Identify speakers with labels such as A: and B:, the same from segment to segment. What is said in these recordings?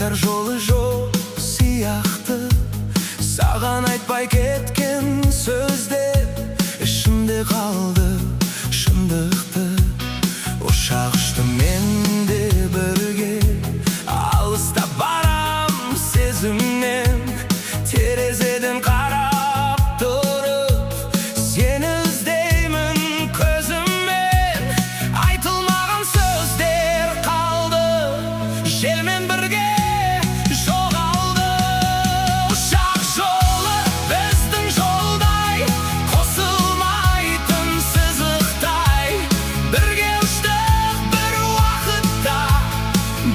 A: қайтар жолы жоқ сияқты. Саған айтпай кеткен сөздер ішімде қалды шындықты. Ұшақ ұшты менде бірге, алыстап барам сезімнен. Терезеден қарап тұрып сені іздеймін көзіммен. Айтылмаған сөздер қалды, желмен бірге жоғалды. Ұшақ жолы біздің жолдай, қосылмайтын сызықтай. Бірге ұштық бір уақытта,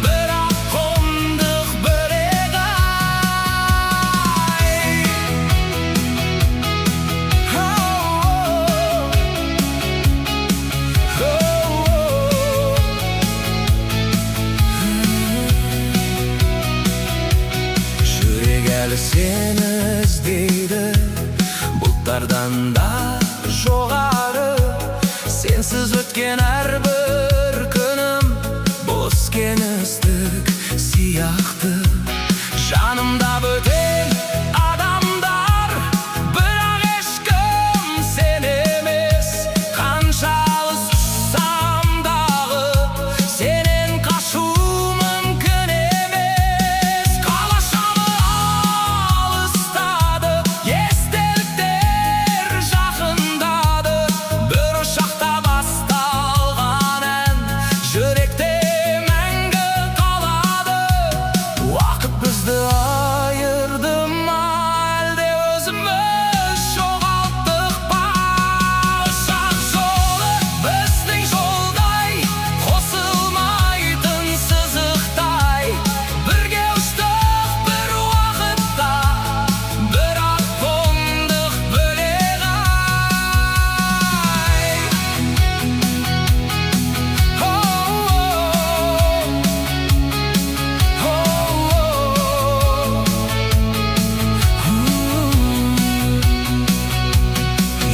A: бірақ қондық бөлек ай. Жүрек әлі сені іздейді, бұлттардан да жоғары. Сенсіз өткен әрбір күнім бос кеңістік сияқты. Жанымда бөтен адамдар, бірақ ешкім сен емес. Қанша алыс ұшсам дағы, сенен қашу мүмкін емес. Қалашығы алыстады, естеліктер жақындады. Бір ұшақта басталған ән жүректе мәңгі қалады. Уақыт бізді айырды ма, әлде өзіміз жоғалттық па? Ұшақ жолы біздің жолдай, қосылмайтын сызықтай. Бірге ұштық бір уақытта, бірақ қондық бөлек ай.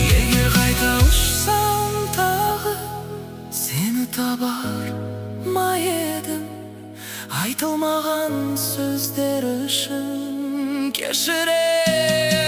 A: Егер қайта ұшсам тағы, сені табар ма едім? Айтылмаған сөздер үшін кешірем.